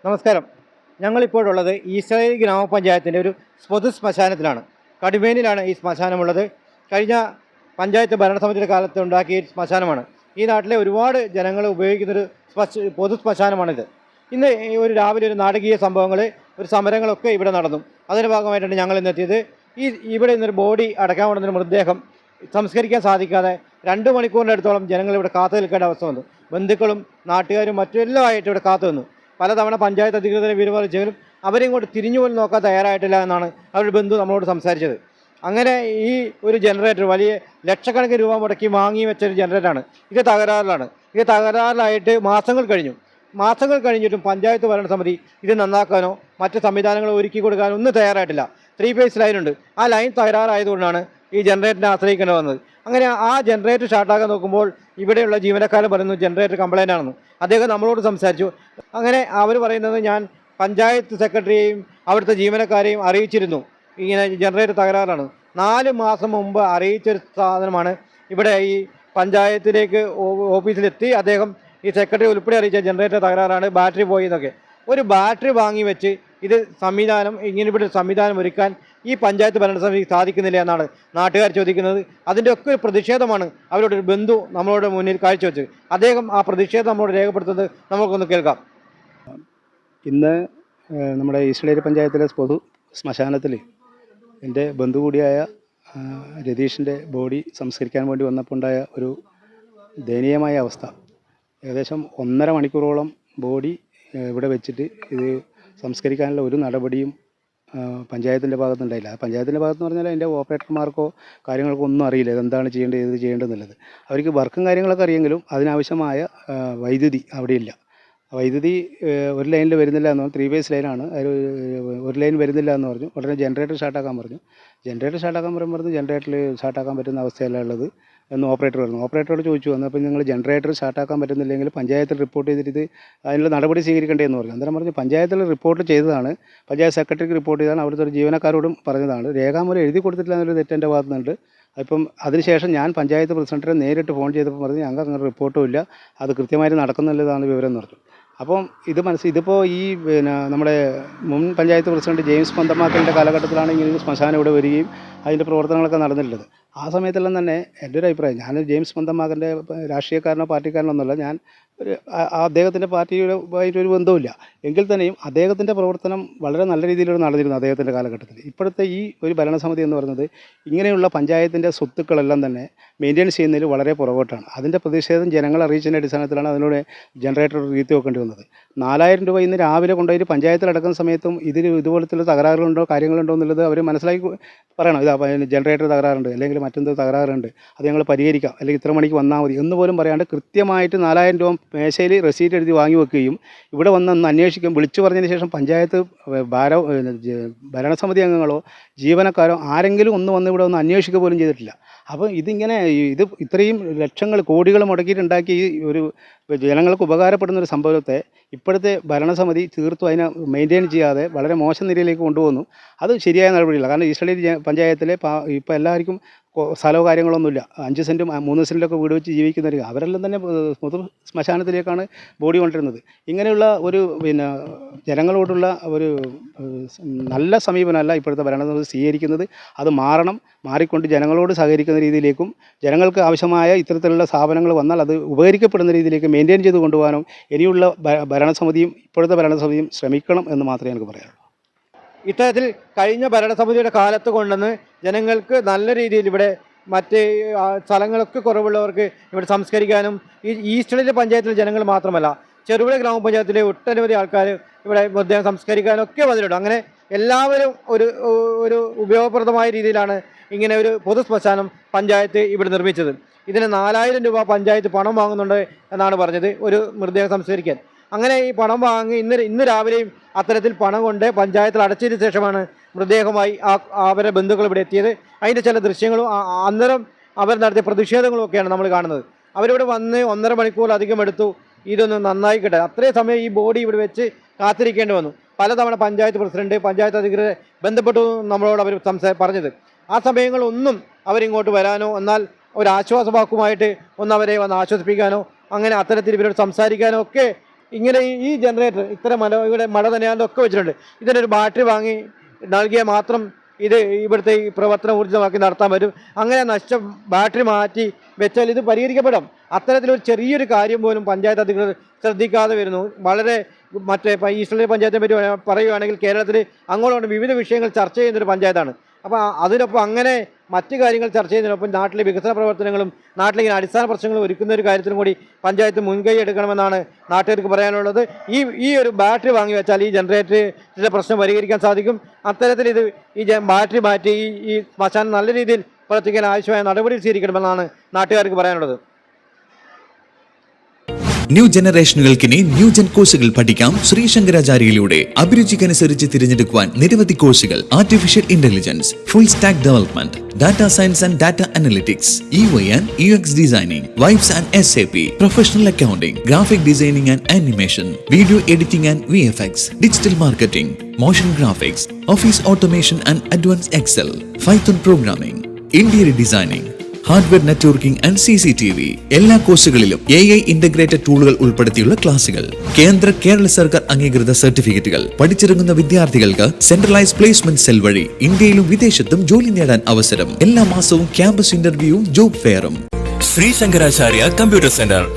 നമസ്കാരം. ഞങ്ങളിപ്പോഴുള്ളത് ഈസ്റ്റേരി ഗ്രാമപഞ്ചായത്തിൻ്റെ ഒരു പൊതു ശ്മശാനത്തിലാണ്. കടുമേനിലാണ് ഈ ശ്മശാനമുള്ളത്. കഴിഞ്ഞ പഞ്ചായത്ത് ഭരണസമിതിയുടെ കാലത്ത് ഉണ്ടാക്കിയ ശ്മശാനമാണ്. ഈ നാട്ടിലെ ഒരുപാട് ജനങ്ങൾ ഉപയോഗിക്കുന്നൊരു പൊതു ശ്മശാനമാണിത്. ഇന്ന് രാവിലെ ഒരു നാടകീയ സംഭവങ്ങൾ, ഒരു സമരങ്ങളൊക്കെ ഇവിടെ നടന്നു. അതിൻ്റെ ഭാഗമായിട്ടാണ് ഞങ്ങൾ ഇന്നെത്തിയത്. ഇവിടെ ഇന്നൊരു ബോഡി അടക്കാൻ കൊണ്ടുവന്നൊരു മൃതദേഹം സംസ്കരിക്കാൻ സാധിക്കാതെ 2 മണിക്കൂറിൻ്റെ അടുത്തോളം ജനങ്ങൾ ഇവിടെ കാത്തു നിൽക്കേണ്ട അവസ്ഥ വന്നു. ബന്ധുക്കളും നാട്ടുകാരും മറ്റെല്ലാമായിട്ട് ഇവിടെ കാത്തു നിന്നു. പലതവണ പഞ്ചായത്ത് അധികൃതരെ വിവരിച്ചെങ്കിലും അവരിങ്ങോട്ട് തിരിഞ്ഞു പോലും നോക്കാൻ തയ്യാറായിട്ടില്ല എന്നാണ് അവരുടെ ബന്ധു നമ്മളോട് സംസാരിച്ചത്. അങ്ങനെ ഈ ഒരു ജനറേറ്റർ വലിയ ലക്ഷക്കണക്കിന് രൂപ മുടക്കി വാങ്ങി വെച്ചൊരു ജനറേറ്ററാണ്. ഇത് തകരാറിലായിട്ട് മാസങ്ങൾ കഴിഞ്ഞിട്ടും പഞ്ചായത്ത് ഭരണസമിതി ഇത് നന്നാക്കാനോ മറ്റ് സംവിധാനങ്ങൾ ഒരുക്കി കൊടുക്കാനോ ഒന്നും തയ്യാറായിട്ടില്ല. 3 ഫേസ് ലൈനുണ്ട്. ആ ലൈൻ തകരാറായതുകൊണ്ടാണ് ഈ ജനറേറ്ററിനെ ആശ്രയിക്കേണ്ടി വന്നത്. അങ്ങനെ ആ ജനറേറ്റർ സ്റ്റാർട്ടാക്കാൻ നോക്കുമ്പോൾ ഇവിടെയുള്ള ജീവനക്കാരൻ പറയുന്നു ജനറേറ്റർ കംപ്ലൈൻ്റ് ആണെന്ന്. അദ്ദേഹം നമ്മളോട് സംസാരിച്ചു. അങ്ങനെ അവർ പറയുന്നത്, ഞാൻ പഞ്ചായത്ത് സെക്രട്ടറിയെയും അവിടുത്തെ ജീവനക്കാരെയും അറിയിച്ചിരുന്നു, ഇങ്ങനെ ജനറേറ്റർ തകരാറാണ്. 4 മാസം മുമ്പ് അറിയിച്ചൊരു സാധനമാണ്. ഇവിടെ ഈ പഞ്ചായത്തിലേക്ക് ഓഫീസിലെത്തി അദ്ദേഹം ഈ സെക്രട്ടറി ഉൾപ്പെടെ അറിയിച്ച ജനറേറ്റർ തകരാറാണ്, ബാറ്ററി പോയി എന്നൊക്കെ. ഒരു ബാറ്ററി വാങ്ങി വെച്ച് ഇങ്ങനെ ഇവിടെ സംവിധാനം ഒരുക്കാൻ ഈ പഞ്ചായത്ത് ഭരണസമിതിക്ക് സാധിക്കുന്നില്ല എന്നാണ് നാട്ടുകാർ ചോദിക്കുന്നത്. അതിൻ്റെ ഒക്കെ ഒരു പ്രതിഷേധമാണ് അവരുടെ ഒരു ബന്ധു നമ്മളോട് മുന്നിൽ കാഴ്ചവെച്ചത്. അദ്ദേഹം ആ പ്രതിഷേധം നമ്മളോട് രേഖപ്പെടുത്തുന്നത് നമുക്കൊന്ന് കേൾക്കാം. ഇന്ന് നമ്മുടെ ഈസ്റ്റേരി പഞ്ചായത്തിലെ പൊതു ശ്മശാനത്തിൽ എൻ്റെ ബന്ധു കൂടിയായ രതീഷിൻ്റെ ബോഡി സംസ്കരിക്കാൻ വേണ്ടി വന്നപ്പോൾ ഉണ്ടായ ഒരു ദയനീയമായ അവസ്ഥ. ഏകദേശം 1.5 മണിക്കൂറോളം ബോഡി ഇവിടെ വെച്ചിട്ട് ഇത് സംസ്കരിക്കാനുള്ള ഒരു നടപടിയും പഞ്ചായത്തിൻ്റെ ഭാഗത്തുനിന്നുണ്ടായില്ല. പഞ്ചായത്തിൻ്റെ ഭാഗത്തെന്ന് പറഞ്ഞാൽ അതിൻ്റെ ഓപ്പറേറ്റർമാർക്കോ കാര്യങ്ങൾക്കോ ഒന്നും അറിയില്ല ഇതെന്താണ് ചെയ്യേണ്ടത്, ഏത് ചെയ്യേണ്ടതെന്നുള്ളത്. അവർക്ക് വർക്കും കാര്യങ്ങളൊക്കെ അറിയെങ്കിലും അതിനാവശ്യമായ വൈദ്യുതി അവിടെയില്ല. വൈദ്യുതി ഒരു ലൈനിൽ വരുന്നില്ല എന്ന് പറഞ്ഞു. 3 ഫേസ് ലൈനാണ്. ഒരു ലൈൻ വരുന്നില്ല എന്ന് പറഞ്ഞു. ഉടനെ ജനറേറ്റർ സ്റ്റാർട്ടാക്കാൻ പറഞ്ഞു. ജനറേറ്റർ സ്റ്റാർട്ടാക്കാൻ പറയുമ്പോൾ ജനറേറ്ററിൽ സ്റ്റാർട്ടാക്കാൻ പറ്റുന്ന അവസ്ഥയല്ല ഉള്ളത് എന്ന് ഓപ്പറേറ്റർ പറഞ്ഞു. ഓപ്പറേറ്ററോട് ചോദിച്ചു, അപ്പോൾ നിങ്ങൾ ജനറേറ്റർ സ്റ്റാർട്ടാക്കാൻ പറ്റുന്നില്ലെങ്കിൽ പഞ്ചായത്തിൽ റിപ്പോർട്ട് ചെയ്തിട്ട് അതിനുള്ള നടപടി സ്വീകരിക്കേണ്ടതെന്ന് പറഞ്ഞു. അന്നേരം പറഞ്ഞു പഞ്ചായത്തിൽ റിപ്പോർട്ട് ചെയ്തതാണ്, പഞ്ചായത്ത് സെക്രട്ടറിക്ക് റിപ്പോർട്ട് ചെയ്താണ്, അവിടുത്തെ ഒരു ജീവനക്കാരോടും പറഞ്ഞതാണ്. രേഖാമൂലം എഴുതി കൊടുത്തിട്ടില്ല എന്നൊരു തെറ്റെൻ്റെ ഭാഗത്തുനിന്നുണ്ട്. അപ്പം അതിനുശേഷം ഞാൻ പഞ്ചായത്ത് പ്രസിഡന്റിനെ നേരിട്ട് ഫോൺ ചെയ്തപ്പോൾ പറഞ്ഞു ഞങ്ങൾക്ക് അങ്ങനെ റിപ്പോർട്ടും ഇല്ല, അത് കൃത്യമായിട്ട് നടക്കുന്നില്ലതാണ് വിവരം എന്ന് പറഞ്ഞു. അപ്പം ഇതിപ്പോൾ ഈ നമ്മുടെ മുൻ പഞ്ചായത്ത് പ്രസിഡന്റ് ജെയിംസ് പന്തമാക്കലിൻ്റെ കാലഘട്ടത്തിലാണ് ഇങ്ങനെ ശ്മശാനം ഇവിടെ വരികയും അതിൻ്റെ പ്രവർത്തനങ്ങളൊക്കെ നടന്നിട്ടുള്ളത്. ആ സമയത്തെല്ലാം തന്നെ എൻ്റെ ഒരു അഭിപ്രായം, ഞാൻ ജെയിംസ് പന്തമാക്കലിൻ്റെ രാഷ്ട്രീയക്കാരനോ പാർട്ടിക്കാരനോ ഒന്നുമല്ല, ഞാൻ അദ്ദേഹത്തിൻ്റെ പാർട്ടിയുമായിട്ടൊരു ബന്ധവുമില്ല. എങ്കിൽ തന്നെയും അദ്ദേഹത്തിൻ്റെ പ്രവർത്തനം വളരെ നല്ല രീതിയിലൂടെ നടന്നിരുന്നു അദ്ദേഹത്തിൻ്റെ കാലഘട്ടത്തിൽ. ഇപ്പോഴത്തെ ഈ ഒരു ഭരണസമിതി എന്ന് പറയുന്നത് ഇങ്ങനെയുള്ള പഞ്ചായത്തിൻ്റെ സ്വത്തുക്കളെല്ലാം തന്നെ മെയിൻറ്റെയിൻ ചെയ്യുന്നതിൽ വളരെ പുറകോട്ടാണ്. അതിൻ്റെ പ്രതിഷേധം ജനങ്ങൾ അറിയിച്ചതിൻ്റെ അടിസ്ഥാനത്തിലാണ് അതിലൂടെ ജനറേറ്റർ റീത്തി വെക്കേണ്ടി വന്നത്. 4000 രൂപ ഇന്ന് രാവിലെ കൊണ്ടുപോയി പഞ്ചായത്തിൽ അടക്കുന്ന സമയത്തും ഇതുപോലത്തുള്ള തകരാറുകളുണ്ടോ കാര്യങ്ങളുണ്ടോ എന്നുള്ളത് അവർ മനസ്സിലാക്കി പറയണം. ജനറേറ്റർ തകരാറുണ്ട് അല്ലെങ്കിൽ മറ്റെന്തോ തകരാറുണ്ട്, അത് ഞങ്ങൾ പരിഹരിക്കാം, അല്ലെങ്കിൽ ഇത്ര മണിക്ക് വന്നാൽ മതി എന്ന് പോലും പറയാണ്ട് കൃത്യമായിട്ട് 4000 രൂപ മേശയിൽ റെസീറ്റ് എഴുതി വാങ്ങി വെക്കുകയും ഇവിടെ വന്ന് അന്വേഷിക്കും. വിളിച്ചു പറഞ്ഞതിന് ശേഷം പഞ്ചായത്ത് ഭരണസമിതി അംഗങ്ങളോ ജീവനക്കാരോ ആരെങ്കിലും വന്ന് ഇവിടെ ഒന്ന് അന്വേഷിക്കുക പോലും ചെയ്തിട്ടില്ല. അപ്പോൾ ഇത്രയും ലക്ഷങ്ങൾ കോടികൾ മുടക്കിയിട്ടുണ്ടാക്കി ഈ ഒരു ജനങ്ങൾക്ക് ഉപകാരപ്പെടുന്നൊരു സംഭവത്തെ ഇപ്പോഴത്തെ ഭരണസമിതി തീർത്തും അതിനെ മെയിൻറ്റെയിൻ ചെയ്യാതെ വളരെ മോശം നിലയിലേക്ക് കൊണ്ടുപോകുന്നു. അത് ശരിയായ നടപടിയില്ല. കാരണം ഈസ്റ്റേരി പഞ്ചായത്തിലെ ഇപ്പോൾ എല്ലാവർക്കും സ്ഥലമോ കാര്യങ്ങളൊന്നുമില്ല. 5 സെൻറ്റും 3 സെൻറ്റിലൊക്കെ വീട് വെച്ച് ജീവിക്കുന്നവർ അവരെല്ലാം തന്നെ പൊതു ശ്മശാനത്തിലേക്കാണ് ബോഡി കൊണ്ടിരുന്നത്. ഇങ്ങനെയുള്ള ഒരു ജനങ്ങളോടുള്ള ഒരു നല്ല സമീപനമല്ല ഇപ്പോഴത്തെ ഭരണസമിതി സ്വീകരിക്കുന്നത്. അത് മാറിക്കൊണ്ട് ജനങ്ങളോട് സഹകരിക്കുന്ന രീതിയിലേക്കും ജനങ്ങൾക്ക് ആവശ്യമായ ഇത്തരത്തിലുള്ള സ്ഥാപനങ്ങൾ വന്നാൽ അത് ഉപകരിക്കപ്പെടുന്ന രീതിയിലേക്ക് മെയിൻറ്റെയിൻ ചെയ്ത് കൊണ്ടുപോകാനും ഇനിയുള്ള ഭരണസമിതിയും ഇപ്പോഴത്തെ ഭരണസമിതിയും ശ്രമിക്കണം എന്ന് മാത്രമേ എനിക്ക് പറയാനുള്ളൂ. ഇത്തരത്തിൽ കഴിഞ്ഞ ഭരണസമിതിയുടെ കാലത്ത് കൊണ്ടുവന്ന് ജനങ്ങൾക്ക് നല്ല രീതിയിൽ ഇവിടെ മറ്റ് സ്ഥലങ്ങളൊക്കെ കുറവുള്ളവർക്ക് ഇവിടെ സംസ്കരിക്കാനും ഈ ഈസ്റ്റേരി പഞ്ചായത്തിലെ ജനങ്ങൾ മാത്രമല്ല ചെറുപുഴ ഗ്രാമപഞ്ചായത്തിലെ ഒട്ടനവധി ആൾക്കാർ ഇവിടെ മൃതദേഹം സംസ്കരിക്കാനൊക്കെ വന്നിട്ടുണ്ട്. അങ്ങനെ എല്ലാവരും ഒരു ഉപയോഗപ്രദമായ രീതിയിലാണ് ഇങ്ങനെ ഒരു പൊതു ശ്മശാനം പഞ്ചായത്ത് ഇവിടെ നിർമ്മിച്ചത്. ഇതിന് 4000 രൂപ പഞ്ചായത്ത് പണം വാങ്ങുന്നുണ്ട് എന്നാണ് പറഞ്ഞത് ഒരു മൃതദേഹം സംസ്കരിക്കാൻ. അങ്ങനെ ഈ പണം വാങ്ങി ഇന്ന് രാവിലെയും അത്തരത്തിൽ പണം കൊണ്ട് പഞ്ചായത്തിൽ അടച്ചതിന് ശേഷമാണ് മൃതദേഹമായി അവരുടെ ബന്ധുക്കൾ ഇവിടെ എത്തിയത്. അതിൻ്റെ ചില ദൃശ്യങ്ങളും അന്നേരം അവർ നടത്തിയ പ്രതിഷേധങ്ങളും ഒക്കെയാണ് നമ്മൾ കാണുന്നത്. അവരിവിടെ വന്ന് 1.5 മണിക്കൂറിലധികം എടുത്തു ഇതൊന്ന് നന്നായി കിട്ടാൻ. അത്രയും സമയം ഈ ബോഡി ഇവിടെ വെച്ച് കാത്തിരിക്കേണ്ടി വന്നു. പലതവണ പഞ്ചായത്ത് പ്രസിഡന്റ്, പഞ്ചായത്ത് അധികൃതരെ ബന്ധപ്പെട്ടു നമ്മളോട് അവർ പറഞ്ഞത്. ആ സമയങ്ങളൊന്നും അവരിങ്ങോട്ട് വരാനോ എന്നാൽ ഒരു ആശ്വാസവാക്കുമായിട്ട് ഒന്ന് അവരെ വന്ന് ആശ്വസിപ്പിക്കാനോ അങ്ങനെ അത്തരത്തിൽ ഇവരോട് സംസാരിക്കാനോ ഒക്കെ ഇങ്ങനെ ഈ ജനറേറ്റർ ഇത്ര ഇവിടെ മഴ തന്നെയാണെന്നൊക്കെ വെച്ചിട്ടുണ്ട്. ഇതിനൊരു ബാറ്ററി വാങ്ങി നൽകിയാൽ മാത്രം ഇത് ഇവിടുത്തെ ഈ പ്രവർത്തനം ഊർജിതമാക്കി നടത്താൻ പറ്റും. അങ്ങനെ നഷ്ടം ബാറ്ററി മാറ്റി വെച്ചാൽ ഇത് പരിഹരിക്കപ്പെടും. അത്തരത്തിലൊരു ചെറിയൊരു കാര്യം പോലും പഞ്ചായത്ത് അധികൃതർ ശ്രദ്ധിക്കാതെ വരുന്നു. വളരെ ഈസ്റ്റേൺ പഞ്ചായത്തിനെ പറ്റി പറയുകയാണെങ്കിൽ കേരളത്തിൽ അങ്ങോട്ട് വിവിധ വിഷയങ്ങൾ ചർച്ച ചെയ്യുന്നൊരു പഞ്ചായത്താണ്. അപ്പോൾ അതിനൊപ്പം അങ്ങനെ മറ്റു കാര്യങ്ങൾ ചർച്ച ചെയ്യുന്നതിനൊപ്പം നാട്ടിലെ വികസന പ്രവർത്തനങ്ങളും നാട്ടിലിങ്ങനെ അടിസ്ഥാന പ്രശ്നങ്ങൾ ഒരുക്കുന്ന ഒരു കാര്യത്തിനും കൂടി പഞ്ചായത്ത് മുൻകൈ എടുക്കണമെന്നാണ് നാട്ടുകാർക്ക് പറയാനുള്ളത്. ഈ ഒരു ബാറ്ററി വാങ്ങി വെച്ചാൽ ഈ ജനറേറ്ററിൻ്റെ പ്രശ്നം പരിഹരിക്കാൻ സാധിക്കും. അത്തരത്തിൽ ഈ ബാറ്ററി മാറ്റി ഈ ശ്മശാനം നല്ല രീതിയിൽ പ്രവർത്തിക്കാൻ ആവശ്യമായ നടപടി സ്വീകരിക്കണമെന്നാണ് നാട്ടുകാർക്ക് പറയാനുള്ളത്. ന്യൂ ജനറേഷനുകൾക്കിനി ന്യൂജൻ കോഴ്സുകൾ പഠിക്കാം ശ്രീശങ്കരാചാര്യയിലൂടെ. അഭിരുചിക്കനുസരിച്ച് തിരഞ്ഞെടുക്കുവാൻ നിരവധി കോഴ്സുകൾ. Artificial intelligence, full stack development, data science and data analytics, UI and UX designing, vibes and SAP, professional accounting, graphic designing and animation, video editing and VFX, digital marketing, motion graphics, office automation and advance Excel, Python programming, interior designing, hardware networking and CCTV. എല്ലാ കോഴ്സുകളിലും AI integrated ടൂളുകൾ ഉൾപ്പെടുത്തിയുള്ള ക്ലാസുകൾ. കേരള സർക്കാർ അംഗീകൃത സർട്ടിഫിക്കറ്റുകൾ. പഠിച്ചിറങ്ങുന്ന വിദ്യാർത്ഥികൾക്ക് centralise placement cell വഴി ഇന്ത്യയിലും വിദേശത്തും ജോലി നേടാൻ അവസരം. എല്ലാ മാസവും ക്യാമ്പസ് ഇന്റർവ്യൂവും ജോബ് ഫെയറും. Sreesankaracharya computer centre.